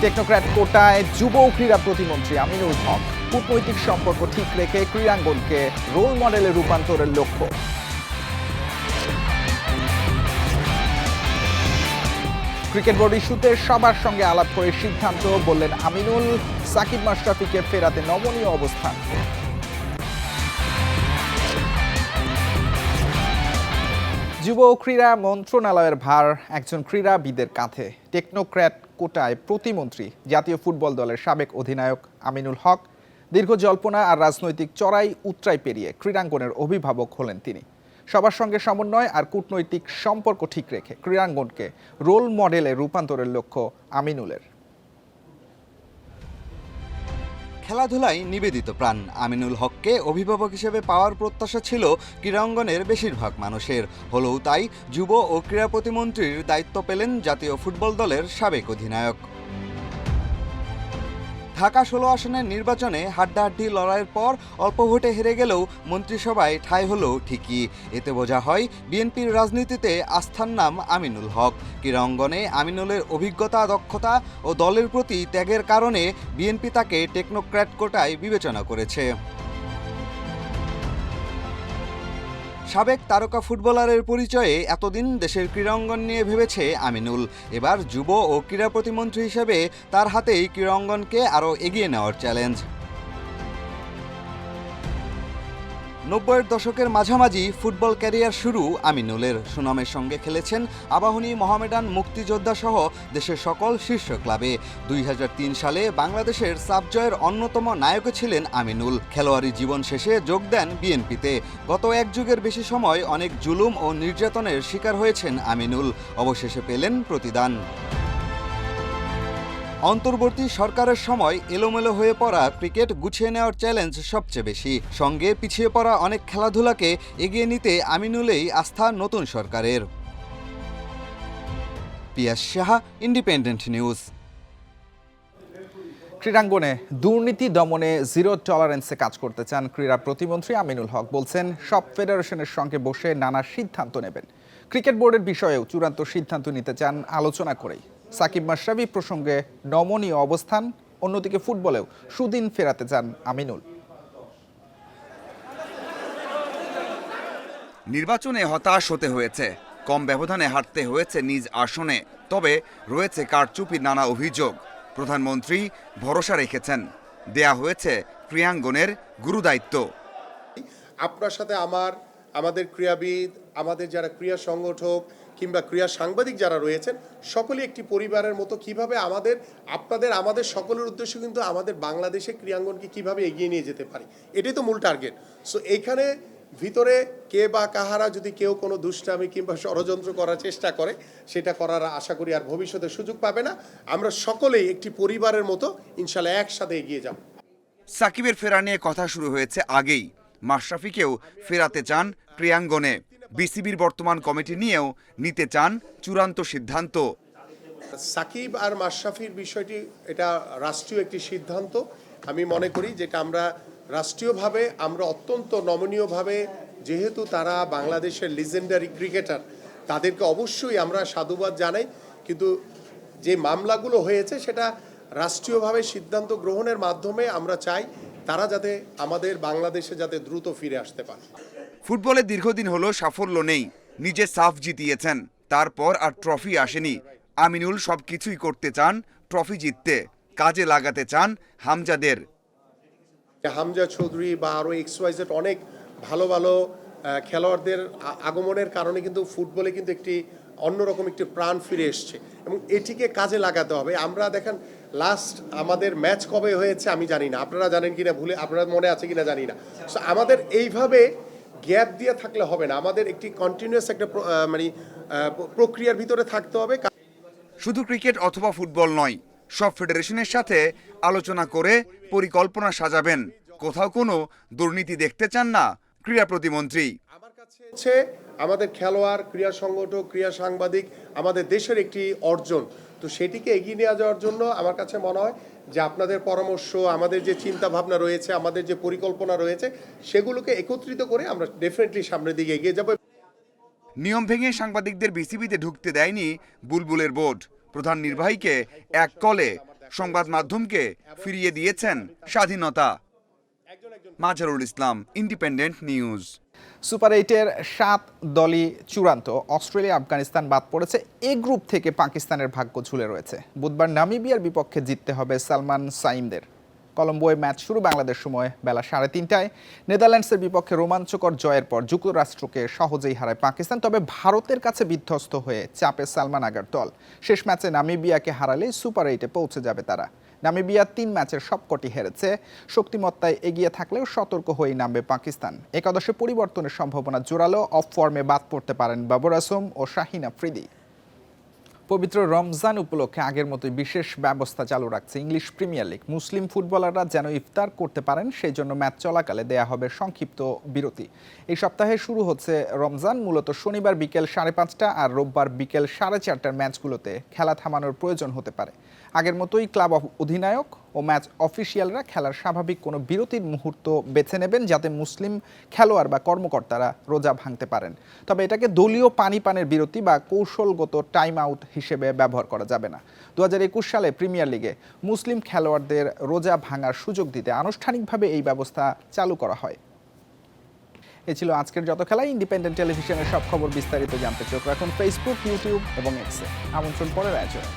Technocrat কোটায় যুব ক্রীড়া প্রতিমন্ত্রী আমিনুল হক কূটনৈতিক সম্পর্ক ঠিক রেখে ক্রীড়াঙ্গনকে রোল মডেলে রূপান্তরের লক্ষ্য। ক্রিকেট বোর্ড ইস্যুতে সবার সঙ্গে আলাপ করে সিদ্ধান্ত, বললেন আমিনুল। সাকিব মাশরাফিকে ফেরাতে নমনীয় অবস্থান। যুব ক্রীড়া মন্ত্রণালয়ের ভার একজন ক্রীড়াবিদের কাঁধে। টেকনোক্র্যাট কোটায় প্রতিমন্ত্রী জাতীয় ফুটবল দলের সাবেক অধিনায়ক আমিনুল হক দীর্ঘ জল্পনা আর রাজনৈতিক চড়াই উতরাই পেরিয়ে ক্রীড়াঙ্গনের অভিভাবক হলেন তিনি। সবার সঙ্গে সমন্বয় আর কূটনৈতিক সম্পর্ক ঠিক রেখে ক্রীড়াঙ্গনকে রোল মডেলে রূপান্তরের লক্ষ্য আমিনুলের। খেলাধুলায় নিবেদিত প্রাণ আমিনুল হককে অভিভাবক হিসেবে পাওয়ার প্রত্যাশা ছিল ক্রীড়াঙ্গনের বেশিরভাগ মানুষের। হলেও তাই যুব ও ক্রীড়া প্রতিমন্ত্রীর দায়িত্ব পেলেন জাতীয় ফুটবল দলের সাবেক অধিনায়ক। ঢাকা 16 আসনের নির্বাচনে হাড্ডাহাড্ডি লড়াইয়ের পর অল্প ভোটে হেরে গেলেও মন্ত্রিসভায় ঠাঁই হলো ঠিকই। এতে বোঝা হয় বিএনপির রাজনীতিতে আস্থার নাম আমিনুল হক। ক্রীড়াঙ্গনে আমিনুলের অভিজ্ঞতা, দক্ষতা ও দলের প্রতি ত্যাগের কারণে বিএনপি তাকে টেকনোক্র্যাট কোটায় বিবেচনা করেছে। সাবেক তারকা ফুটবলারের পরিচয়ে এতদিন দেশের ক্রীড়াঙ্গন নিয়ে ভেবেছে আমিনুল। এবার যুব ও ক্রীড়া প্রতিমন্ত্রী হিসেবে তার হাতেই ক্রীড়াঙ্গনকে আরও এগিয়ে নেওয়ার চ্যালেঞ্জ। 90-এর দশকের মাঝামাঝি ফুটবল ক্যারিয়ার শুরু আমিনুলের। সুনামের সঙ্গে খেলেছেন আবাহনী, মোহামেডান, মুক্তিযোদ্ধা সহ দেশের সকল শীর্ষ ক্লাবে। 2003 সালে বাংলাদেশের সাফ জয়ের অন্যতম নায়কও ছিলেন আমিনুল। খেলোয়াড়ি জীবন শেষে যোগ দেন বিএনপিতে। গত এক যুগের বেশি সময় অনেক জুলুম ও নির্যাতনের শিকার হয়েছেন আমিনুল। অবশেষে পেলেন প্রতিদান। অন্তর্বর্তী সরকারের সময় এলোমেলো হয়ে পড়া ক্রিকেট গুছিয়ে নেওয়ার চ্যালেঞ্জ সবচেয়ে বেশি। সঙ্গে পিছিয়ে পড়া অনেক খেলাধুলাকে এগিয়ে নিতে আমিনুলেই আস্থা নতুন সরকারের। পিয়াস সাহা, ইন্ডিপেন্ডেন্ট নিউজ। ক্রীড়াঙ্গনে দুর্নীতি দমনে জিরো টলারেন্সে কাজ করতে চান ক্রীড়া প্রতিমন্ত্রী আমিনুল হক। বলছেন সব ফেডারেশনের সঙ্গে বসে নানা সিদ্ধান্ত নেবেন। ক্রিকেট বোর্ডের বিষয়েও চূড়ান্ত সিদ্ধান্ত নিতে চান আলোচনা করেই। সাকিব মাশরাফি প্রসঙ্গে নমনীয় অবস্থান। অন্যদিকে ফুটবলেও সুদিন ফেরাতে চান আমিনুল। নির্বাচনে হতাশ হতে হয়েছে, কম ব্যবধানে হারতে হয়েছে নিজ আসনে। তবে রয়েছে কারচুপির নানা অভিযোগ। প্রধানমন্ত্রী ভরসা রেখেছেন, দেয়া হয়েছে ক্রীড়াঙ্গনের গুরুদায়িত্ব। আপনার সাথে আমাদের ক্রীড়াবিদ, আমাদের যারা ক্রীড়া সংগঠক কিংবা ক্রীড়া সাংবাদিক যারা রয়েছেন, সকলেই একটি পরিবারের মতো। কিভাবে আমাদের সকলের উদ্দেশ্য কিন্তু আমাদের বাংলাদেশে ক্রীড়াঙ্গনকে কিভাবে এগিয়ে নিয়ে যেতে পারি, এটাই তো মূল টার্গেট। সো এইখানে ভিতরে কে বা কাহারা যদি কেউ কোনো দুষ্টামি কিংবা ষড়যন্ত্র করার চেষ্টা করে, সেটা করার আশা করি আর ভবিষ্যতে সুযোগ পাবে না। আমরা সকলেই একটি পরিবারের মতো ইনশাল্লাহ একসাথে এগিয়ে যাব। সাকিবের ফেরা নিয়ে কথা শুরু হয়েছে আগেই। মাশরাফিকেও ফেরাতে চান ক্রীড়াঙ্গনে। বিসিবির বর্তমান কমিটি নিয়েও নিতে চান চূড়ান্ত সিদ্ধান্ত। সাকিব আর মাশরাফির বিষয়টি এটা রাষ্ট্রীয় একটি সিদ্ধান্ত। আমি মনে করি যেটা আমরা রাষ্ট্রীয়ভাবে আমরা অত্যন্ত নমনীয়ভাবে, যেহেতু তারা বাংলাদেশের লিজেন্ডারি ক্রিকেটার, তাদেরকে অবশ্যই আমরা সাধুবাদ জানাই। কিন্তু যে মামলাগুলো হয়েছে সেটা রাষ্ট্রীয়ভাবে সিদ্ধান্ত গ্রহণের মাধ্যমে আমরা চাই তারা যাতে আমাদের বাংলাদেশে যাতে দ্রুত ফিরে আসতে পারে। ফুটবলে দীর্ঘদিন হলো সাফল্য নেই। নিজে সাফ জিতিয়েছেন, তারপর আর ট্রফি আসেনি। আমিনুল সবকিছুই করতে চান ট্রফি জিততে। কাজে লাগাতে চান হামজাদের। হামজা চৌধুরী বা আরও XYZ অনেক ভালো ভালো খেলোয়াড়দের আগমনের কারণে কিন্তু ফুটবলে কিন্তু একটি অন্যরকম একটি প্রাণ ফিরে এসছে এবং এটিকে কাজে লাগাতে হবে। আমরা দেখেন লাস্ট আমাদের ম্যাচ কবে হয়েছে আমি জানি না, আপনারা জানেন কিনা, আপনার মনে আছে কিনা জানি না। সো আমাদের এইভাবে গ্যাপ দিয়ে থাকলে হবে না, আমাদের একটি কন্টিনিউয়াস একটা প্রক্রিয়ার ভিতরে থাকতে হবে। শুধু ক্রিকেট অথবা ফুটবল নয়, সব ফেডারেশনের সাথে আলোচনা করে পরিকল্পনা সাজাবেন। কোথাও কোনো দুর্নীতি দেখতে চান না ক্রীড়া প্রতিমন্ত্রী। আমার কাছে হচ্ছে আমাদের খেলোয়াড়, ক্রীড়া সংগঠক, ক্রীড়া সাংবাদিক আমাদের দেশের একটি অর্জন। তো সেটিকে এগিয়ে নিয়ে যাওয়ার জন্য আমার কাছে মনে হয় যে আপনাদের পরামর্শ, আমাদের যে চিন্তা ভাবনা রয়েছে, আমাদের যে পরিকল্পনা রয়েছে, সেগুলোকে একত্রিত করে আমরা ডেফিনেটলি সামনের দিকে এগিয়ে যাব। নিয়ম ভেঙে সাংবাদিকদের বিসিবিতে ঢুকতে দেয়নি বুলবুলের বোর্ড। প্রধান নির্বাহীকে এক কলে সংবাদ মাধ্যমকে ফিরিয়ে দিয়েছেন স্বাধীনতা। Mazharul Islam, independent news. Super 8-এর 7 দলই চূড়ান্ত। অস্ট্রেলিয়া, আফগানিস্তান বাদ পড়েছে। এ গ্রুপ থেকে পাকিস্তানের ভাগ্য ঝুলে রয়েছে। বুধবার নামিবিয়ার বিপক্ষে জিততে হবে সালমান সাইমদের। কলম্বোয় ম্যাচ শুরু বাংলাদেশ সময় বেলা 3:30টায়। নেদারল্যান্ডসের বিপক্ষে রোমাঞ্চকর জয়ের পর যুক্তরাষ্ট্রকে সহজেই হারায় পাকিস্তান। তবে ভারতের কাছে বিধ্বস্ত হয়ে চাপে সালমান আগার দল। শেষ ম্যাচে নামিবিয়াকে হারালেই সুপার 8-এ পৌঁছে যাবে তারা। নামিবিয়া 3 ম্যাচের সবকটি হেরেছে। শক্তিমত্তায় এগিয়ে থাকলেও সতর্ক হয়েই নামবে পাকিস্তান। একাদশে পরিবর্তনের সম্ভাবনা জোরালো। অফ ফর্মে বাদ পড়তে পারেন বাবর আজম ও শাহিন আফ্রিদি। পবিত্র রমজান উপলক্ষে আগের মতোই বিশেষ ব্যবস্থা চালু রাখছে ইংলিশ প্রিমিয়ার লিগ। মুসলিম ফুটবলাররা যেন ইফতার করতে পারেন সেই জন্য ম্যাচ চলাকালে দেয়া হবে সংক্ষিপ্ত বিরতি। এই সপ্তাহে শুরু হচ্ছে রমজান। মূলত শনিবার বিকেল 5:30 আর রোববার বিকেল 4:30টার ম্যাচগুলোতে খেলা থামানোর প্রয়োজন হতে পারে। আগের মতোই ক্লাব অধিনায়ক ও ম্যাচ অফিসিয়ালরা খেলার স্বাভাবিক কোনো বিরতির মুহূর্ত বেছে নেবেন যাতে মুসলিম খেলোয়াড় বা কর্মকর্তারা রোজা ভাঙতে পারেন। তবে এটাকে দলীয় পানির বিরতি বা কৌশলগত টাইম আউট হিসেবে ব্যবহার করা যাবে না। 2021 সালে প্রিমিয়ার লিগে মুসলিম খেলোয়াড়দের রোজা ভাঙার সুযোগ দিতে আনুষ্ঠানিকভাবে এই ব্যবস্থা চালু করা হয়। এ ছিল আজকের যত খেলা। ইন্ডিপেন্ডেন্ট টেলিভিশনের সব খবর বিস্তারিত জানতে চোখ রাখুন ফেসবুক, ইউটিউব এবং এক্সে। আমন্ত্রণ পরের আয়োজনে।